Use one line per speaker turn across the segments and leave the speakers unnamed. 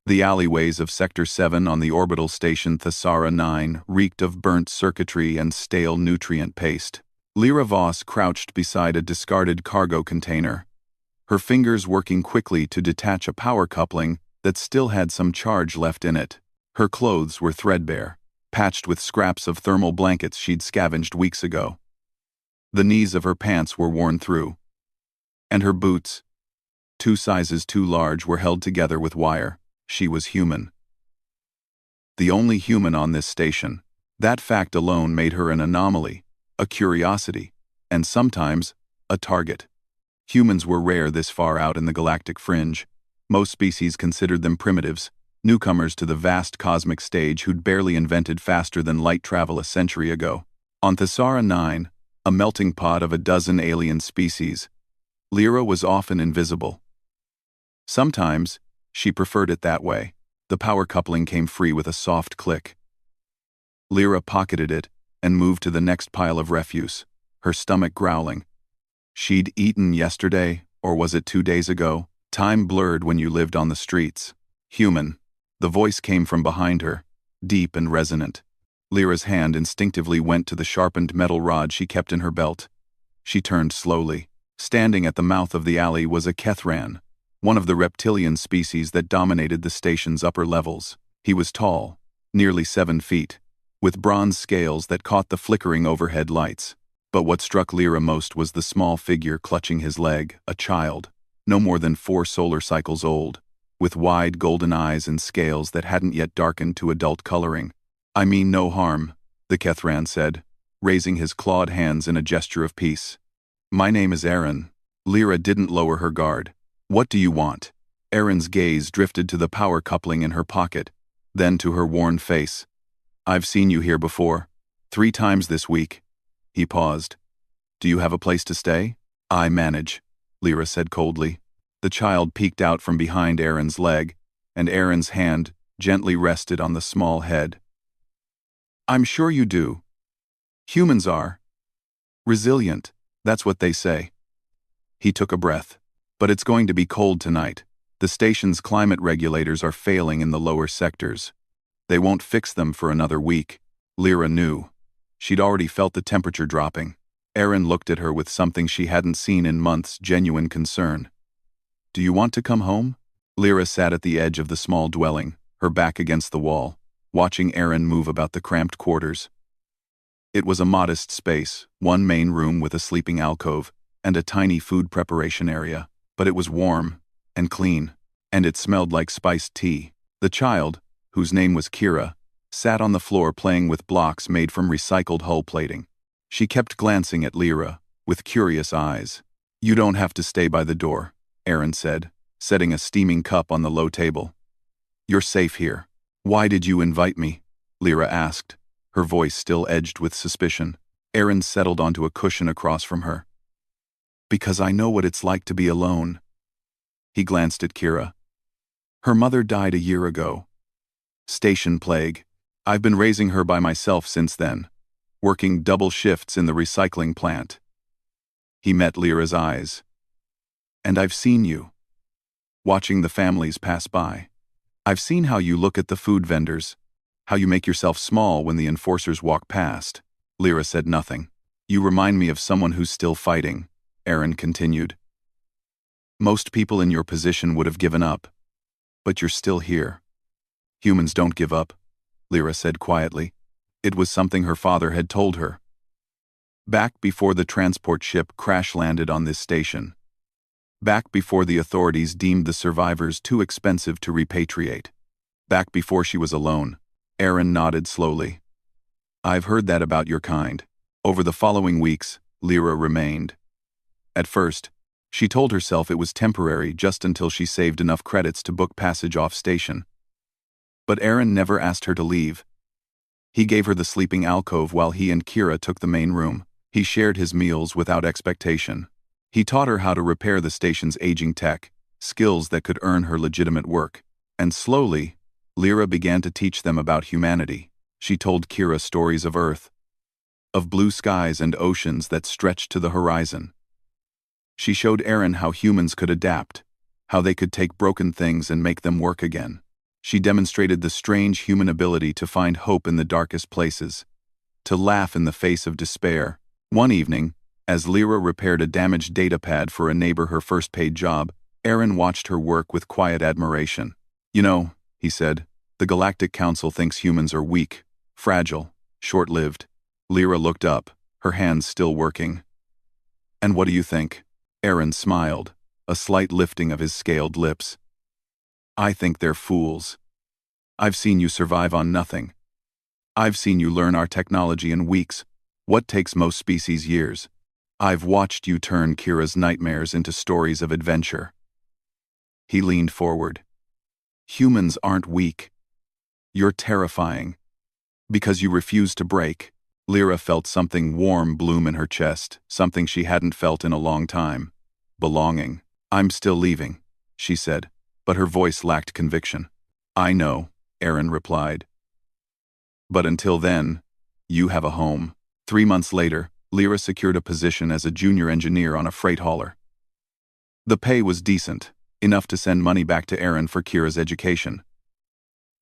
The alleyways of Sector 7 on the orbital station Thesara 9 reeked of burnt circuitry and stale nutrient paste. Lyra Voss crouched beside a discarded cargo container, her fingers working quickly to detach a power coupling that still had some charge left in it. Her clothes were threadbare, patched with scraps of thermal blankets she'd scavenged weeks ago. The knees of her pants were worn through, and her boots, 2 sizes too large, were held together with wire. She was human. The only human on this station. That fact alone made her an anomaly, a curiosity, and sometimes a target. Humans were rare this far out in the galactic fringe. Most species considered them primitives, newcomers to the vast cosmic stage who'd barely invented faster than light travel a century ago. On Thesara 9, a melting pot of a dozen alien species, Lyra was often invisible. Sometimes, she preferred it that way. The power coupling came free with a soft click. Lyra pocketed it and moved to the next pile of refuse, her stomach growling. She'd eaten yesterday, or was it 2 days ago? Time blurred when you lived on the streets. Human. The voice came from behind her, deep and resonant. Lyra's hand instinctively went to the sharpened metal rod she kept in her belt. She turned slowly. Standing at the mouth of the alley was a Kethran, one of the reptilian species that dominated the station's upper levels. He was tall, nearly 7 feet, with bronze scales that caught the flickering overhead lights. But what struck Lyra most was the small figure clutching his leg, a child, no more than 4 solar cycles old, with wide golden eyes and scales that hadn't yet darkened to adult coloring. "I mean no harm," the Kethran said, raising his clawed hands in a gesture of peace. "My name is Aaron." Lyra didn't lower her guard. "What do you want?" Aaron's gaze drifted to the power coupling in her pocket, then to her worn face. "I've seen you here before. 3 times this week." He paused. "Do you have a place to stay?" "I manage," Lyra said coldly. The child peeked out from behind Aaron's leg, and Aaron's hand gently rested on the small head. "I'm sure you do. Humans are resilient, that's what they say." He took a breath. "But it's going to be cold tonight. The station's climate regulators are failing in the lower sectors. They won't fix them for another week." Lyra knew. She'd already felt the temperature dropping. Aaron looked at her with something she hadn't seen in months, genuine concern. "Do you want to come home?" Lyra sat at the edge of the small dwelling, her back against the wall, watching Aaron move about the cramped quarters. It was a modest space, one main room with a sleeping alcove, and a tiny food preparation area. But it was warm and clean, and it smelled like spiced tea. The child, whose name was Kira, sat on the floor playing with blocks made from recycled hull plating. She kept glancing at Lyra, with curious eyes. "You don't have to stay by the door," Aaron said, setting a steaming cup on the low table. "You're safe here." "Why did you invite me?" Lyra asked, her voice still edged with suspicion. Aaron settled onto a cushion across from her. "Because I know what it's like to be alone." He glanced at Kira. "Her mother died a year ago. Station plague. I've been raising her by myself since then, working double shifts in the recycling plant." He met Lyra's eyes. "And I've seen you, watching the families pass by. I've seen how you look at the food vendors, how you make yourself small when the enforcers walk past." Lyra said nothing. "You remind me of someone who's still fighting," Aaron continued. "Most people in your position would have given up, but you're still here." "Humans don't give up," Lyra said quietly. It was something her father had told her. Back before the transport ship crash-landed on this station. Back before the authorities deemed the survivors too expensive to repatriate. Back before she was alone. Aaron nodded slowly. "I've heard that about your kind." Over the following weeks, Lyra remained. At first, she told herself it was temporary just until she saved enough credits to book passage off station. But Aaron never asked her to leave. He gave her the sleeping alcove while he and Kira took the main room. He shared his meals without expectation. He taught her how to repair the station's aging tech, skills that could earn her legitimate work. And slowly, Lyra began to teach them about humanity. She told Kira stories of Earth, of blue skies and oceans that stretched to the horizon. She showed Aaron how humans could adapt, how they could take broken things and make them work again. She demonstrated the strange human ability to find hope in the darkest places, to laugh in the face of despair. One evening, as Lyra repaired a damaged datapad for a neighbor her first paid job, Aaron watched her work with quiet admiration. "You know," he said, "the Galactic Council thinks humans are weak, fragile, short-lived." Lyra looked up, her hands still working. "And what do you think?" Aaron smiled, a slight lifting of his scaled lips. "I think they're fools. I've seen you survive on nothing. I've seen you learn our technology in weeks, what takes most species years. I've watched you turn Kira's nightmares into stories of adventure." He leaned forward. "Humans aren't weak. You're terrifying. Because you refuse to break." Lyra felt something warm bloom in her chest, something she hadn't felt in a long time. Belonging. "I'm still leaving," she said, but her voice lacked conviction. "I know," Aaron replied. "But until then, you have a home." 3 months later, Lyra secured a position as a junior engineer on a freight hauler. The pay was decent, enough to send money back to Aaron for Kira's education.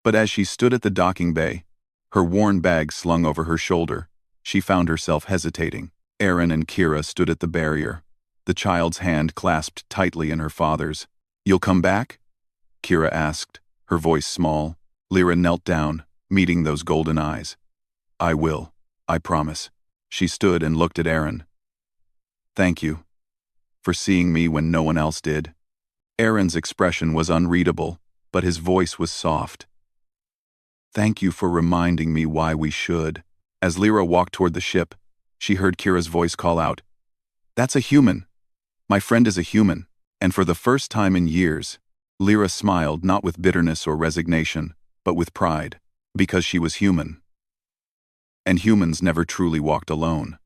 But as she stood at the docking bay, her worn bag slung over her shoulder, she found herself hesitating. Aaron and Kira stood at the barrier, the child's hand clasped tightly in her father's. "You'll come back?" Kira asked, her voice small. Lyra knelt down, meeting those golden eyes. "I will, I promise." She stood and looked at Aaron. "Thank you. For seeing me when no one else did." Aaron's expression was unreadable, but his voice was soft. "Thank you for reminding me why we should." As Lyra walked toward the ship, she heard Kira's voice call out, "That's a human. My friend is a human." And for the first time in years, Lyra smiled not with bitterness or resignation, but with pride, because she was human. And humans never truly walked alone.